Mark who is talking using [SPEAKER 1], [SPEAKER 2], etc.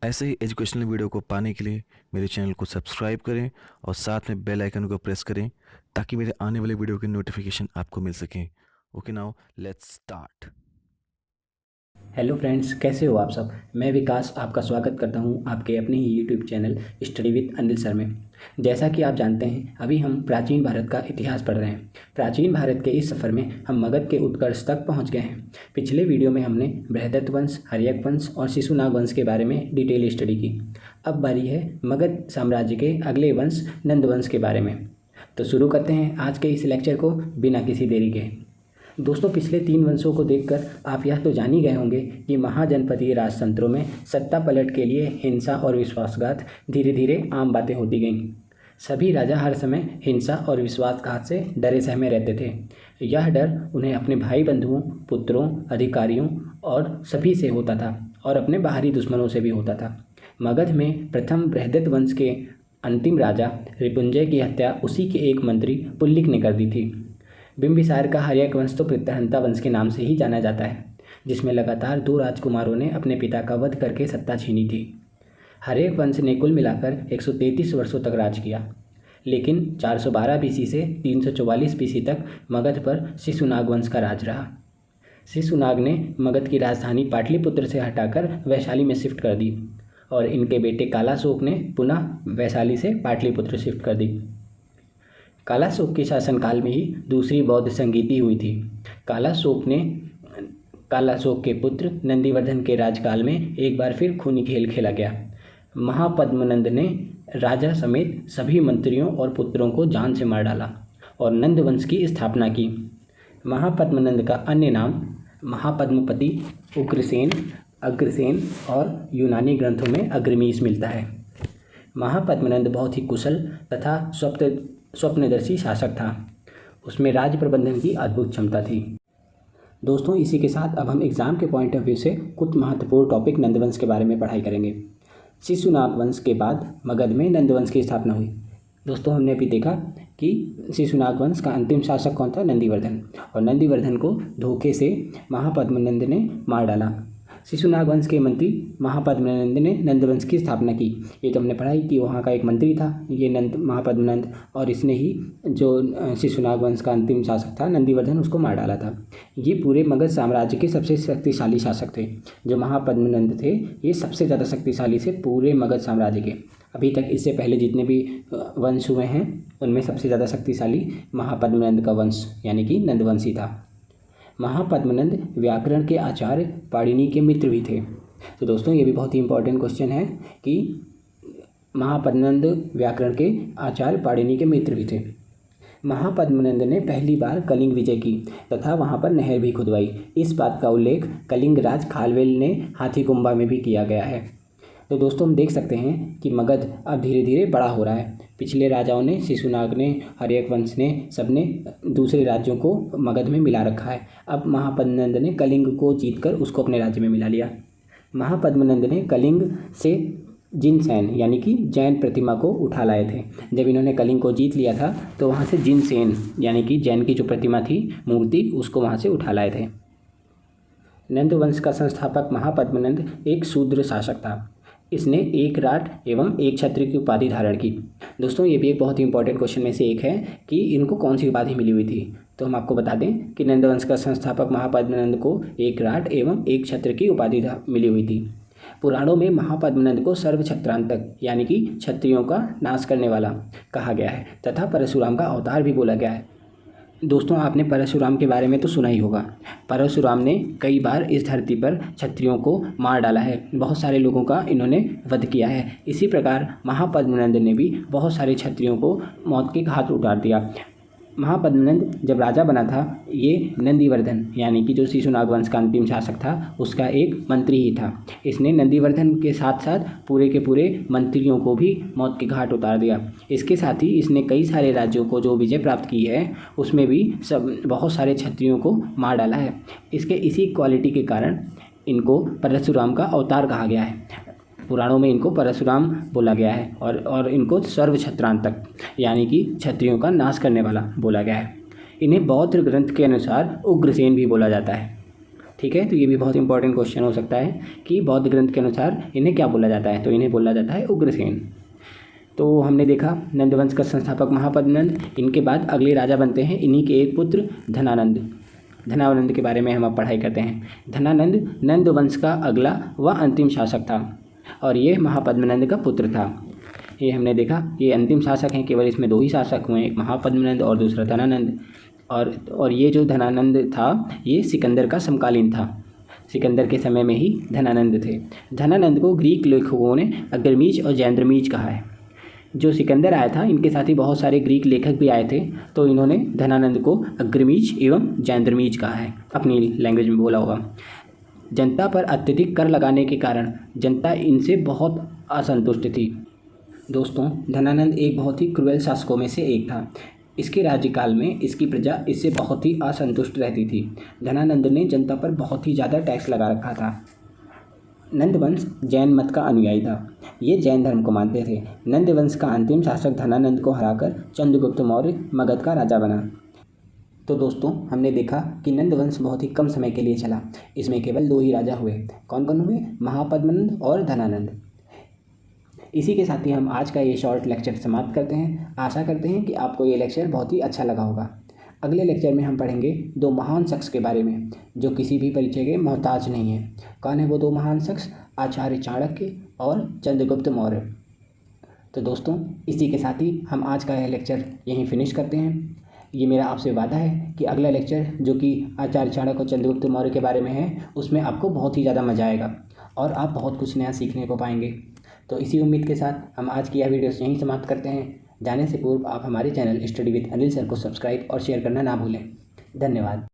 [SPEAKER 1] ऐसे ही educational video को पाने के लिए मेरे चैनल को सब्सक्राइब करें और साथ में बेल आइकन को प्रेस करें ताकि मेरे आने वाले वीडियो की नोटिफिकेशन आपको मिल सके। Okay, now let's start.
[SPEAKER 2] Hello friends, कैसे हो आप सब। मैं विकास आपका स्वागत करता हूं आपके अपने ही YouTube channel study with Anil sir में। जैसा कि आप जानते हैं, अभी हम प्राचीन भारत का इतिहास पढ़ रहे हैं। प्राचीन भारत के इस सफ़र में हम मगध के उत्कर्ष तक पहुंच गए हैं। पिछले वीडियो में हमने बृहदत्त वंश, हर्यक वंश और शिशुनाग वंश के बारे में डिटेल स्टडी की। अब बारी है मगध साम्राज्य के अगले वंश नंद वंश के बारे में। तो शुरू करते हैं आज के इस लेक्चर को बिना किसी देरी के। दोस्तों, पिछले 3 वंशों को देखकर आप यह तो जान ही गए होंगे कि महाजनपदीय राजतंत्रों में सत्ता पलट के लिए हिंसा और विश्वासघात धीरे धीरे आम बातें होती गईं। सभी राजा हर समय हिंसा और विश्वासघात से डरे सहमे रहते थे। यह डर उन्हें अपने भाई बंधुओं, पुत्रों, अधिकारियों और सभी से होता था और अपने बाहरी दुश्मनों से भी होता था। मगध में प्रथम बृहदत्त वंश के अंतिम राजा रिपुंजय की हत्या उसी के एक मंत्री पुल्लिक ने कर दी थी। बिंबिसार का हर्यक वंश तो पितृहंता वंश के नाम से ही जाना जाता है, जिसमें लगातार 2 राजकुमारों ने अपने पिता का वध करके सत्ता छीनी थी। हर्यक वंश ने कुल मिलाकर 133 वर्षों तक राज किया, लेकिन 412 बीसी से 344 बीसी तक मगध पर शिशुनाग वंश का राज रहा। शिशुनाग ने मगध की राजधानी पाटलिपुत्र से हटाकर वैशाली में शिफ्ट कर दी और इनके बेटे कालाशोक ने पुनः वैशाली से पाटलिपुत्र शिफ्ट कर दी। कालाशोक के शासनकाल में ही दूसरी बौद्ध संगीति हुई थी। कालाशोक के पुत्र नंदीवर्धन के राजकाल में एक बार फिर खूनी खेल खेला गया। महापद्मनंद ने राजा समेत सभी मंत्रियों और पुत्रों को जान से मार डाला और नंद वंश की स्थापना की। महापद्मनंद का अन्य नाम महापद्मपति, उग्रसेन, अग्रसेन और यूनानी ग्रंथों में अग्रमीश मिलता है। महापद्मनंद बहुत ही कुशल तथा स्वप्नदर्शी शासक था। उसमें राज्य प्रबंधन की अद्भुत क्षमता थी। दोस्तों, इसी के साथ अब हम एग्ज़ाम के पॉइंट ऑफ व्यू से कुछ महत्वपूर्ण टॉपिक नंदवंश के बारे में पढ़ाई करेंगे। शिशुनाग वंश के बाद मगध में नंदवंश की स्थापना हुई। दोस्तों, हमने अभी देखा कि शिशुनाग वंश का अंतिम शासक कौन था? नंदीवर्धन। और नंदीवर्धन को धोखे से महापद्मनंद ने मार डाला। शिशुनाग वंश के मंत्री महापद्मनंद ने नंदवंश की स्थापना की। ये तो हमने पढ़ाई कि वहाँ का एक मंत्री था ये महापद्मनंद, और इसने ही जो शिशुनाग वंश का अंतिम शासक था नंदीवर्धन, उसको मार डाला था। ये पूरे मगध साम्राज्य के सबसे शक्तिशाली शासक थे। जो महापद्मनंद थे ये सबसे ज़्यादा शक्तिशाली थे पूरे मगध साम्राज्य के। अभी तक इससे पहले जितने भी वंश हुए हैं उनमें सबसे ज़्यादा शक्तिशाली महापद्मनंद का वंश यानी कि नंदवंशी था। महापद्मनंद व्याकरण के आचार्य पाणिनि के मित्र भी थे। तो दोस्तों, ये भी बहुत ही इंपॉर्टेंट क्वेश्चन है कि महापद्मनंद व्याकरण के आचार्य पाणिनि के मित्र भी थे। महापद्मनंद ने पहली बार कलिंग विजय की तथा वहाँ पर नहर भी खुदवाई। इस बात का उल्लेख कलिंग राज खालवेल ने हाथीकुंभा में भी किया गया है। तो दोस्तों, हम देख सकते हैं कि मगध अब धीरे धीरे बड़ा हो रहा है। पिछले राजाओं ने, शिशुनाग ने, हर्यक वंश ने, सबने दूसरे राज्यों को मगध में मिला रखा है। अब महापद्मनंद ने कलिंग को जीतकर उसको अपने राज्य में मिला लिया। महापद्मनंद ने कलिंग से जिनसेन यानी कि जैन प्रतिमा को उठा लाए थे। जब इन्होंने कलिंग को जीत लिया था तो वहाँ से जिनसेन यानी कि जैन की जो प्रतिमा थी, मूर्ति, उसको वहाँ से उठा लाए थे। नंद वंश का संस्थापक महापद्मनंद एक शूद्र शासक था। इसने एक राट एवं एक क्षत्रिय की उपाधि धारण की। दोस्तों, ये भी एक बहुत ही इंपॉर्टेंट क्वेश्चन में से एक है कि इनको कौन सी उपाधि मिली हुई थी। तो हम आपको बता दें कि नंदवंश का संस्थापक महापद्मनंद को एक राट एवं एक क्षत्रिय की उपाधि मिली हुई थी। पुराणों में महापद्मनंद को सर्वक्षत्रांतक यानी कि क्षत्रियों का नाश करने वाला कहा गया है तथा परशुराम का अवतार भी बोला गया है। दोस्तों, आपने परशुराम के बारे में तो सुना ही होगा। परशुराम ने कई बार इस धरती पर क्षत्रियों को मार डाला है। बहुत सारे लोगों का इन्होंने वध किया है। इसी प्रकार महापद्मनंद ने भी बहुत सारे क्षत्रियों को मौत के घाट उतार दिया। महापद्मनंद जब राजा बना था, ये नंदीवर्धन यानी कि जो शिशुनाग वंश का अंतिम शासक था उसका एक मंत्री ही था। इसने नंदीवर्धन के साथ साथ पूरे के पूरे मंत्रियों को भी मौत के घाट उतार दिया। इसके साथ ही इसने कई सारे राज्यों को जो विजय प्राप्त की है उसमें भी बहुत सारे क्षत्रियों को मार डाला है। इसके इसी क्वालिटी के कारण इनको परशुराम का अवतार कहा गया है। पुराणों में इनको परशुराम बोला गया है और इनको सर्वक्षत्रांतक यानी कि क्षत्रियों का नाश करने वाला बोला गया है। इन्हें बौद्ध ग्रंथ के अनुसार उग्रसेन भी बोला जाता है। ठीक है, तो ये भी बहुत इंपॉर्टेंट क्वेश्चन हो सकता है कि बौद्ध ग्रंथ के अनुसार इन्हें क्या बोला जाता है, तो इन्हें बोला जाता है उग्रसेन। तो हमने देखा नंदवंश का संस्थापक महापद्म नंद, इनके बाद अगले राजा बनते हैं इन्हीं के एक पुत्र धनानंद। धनानंद के बारे में हम अब पढ़ाई करते हैं। धनानंद नंदवंश का अगला व अंतिम शासक था और ये महापद्मनंद का पुत्र था। ये हमने देखा ये अंतिम शासक हैं, केवल इसमें 2 ही शासक हुए, एक महापद्मनंद और दूसरा धनानंद। और ये जो धनानंद था ये सिकंदर का समकालीन था, सिकंदर के समय में ही धनानंद थे। धनानंद को ग्रीक लेखकों ने अग्रमीज और जैंद्रमीज कहा है। जो सिकंदर आया था इनके साथ ही बहुत सारे ग्रीक लेखक भी आए थे, तो इन्होंने धनानंद को अग्रमीज एवं जैंद्रमीज कहा है, अपनी लैंग्वेज में बोला होगा। जनता पर अत्यधिक कर लगाने के कारण जनता इनसे बहुत असंतुष्ट थी। दोस्तों, धनानंद एक बहुत ही क्रूएल शासकों में से एक था। इसके राज्यकाल में इसकी प्रजा इससे बहुत ही असंतुष्ट रहती थी। धनानंद ने जनता पर बहुत ही ज़्यादा टैक्स लगा रखा था। नंदवंश जैन मत का अनुयायी था, ये जैन धर्म को मानते थे। नंदवंश का अंतिम शासक धनानंद को हराकर चंद्रगुप्त मौर्य मगध का राजा बना। तो दोस्तों, हमने देखा कि नंदवंश बहुत ही कम समय के लिए चला, इसमें केवल 2 ही राजा हुए। कौन कौन हुए? महापद्मनंद और धनानंद। इसी के साथ ही हम आज का ये शॉर्ट लेक्चर समाप्त करते हैं। आशा करते हैं कि आपको ये लेक्चर बहुत ही अच्छा लगा होगा। अगले लेक्चर में हम पढ़ेंगे 2 महान शख्स के बारे में जो किसी भी परिचय के मोहताज नहीं है। कौन है वो 2 महान शख्स? आचार्य चाणक्य और चंद्रगुप्त मौर्य। तो दोस्तों, इसी के साथ ही हम आज का यह लेक्चर यहीं फिनिश करते हैं। ये मेरा आपसे वादा है कि अगला लेक्चर जो कि आचार्य चाणक्य और चंद्रगुप्त मौर्य के बारे में है उसमें आपको बहुत ही ज़्यादा मज़ा आएगा और आप बहुत कुछ नया सीखने को पाएंगे। तो इसी उम्मीद के साथ हम आज की यह वीडियो यहीं समाप्त करते हैं। जाने से पूर्व आप हमारे channel study with Anil sir को सब्सक्राइब और शेयर करना ना भूलें। धन्यवाद।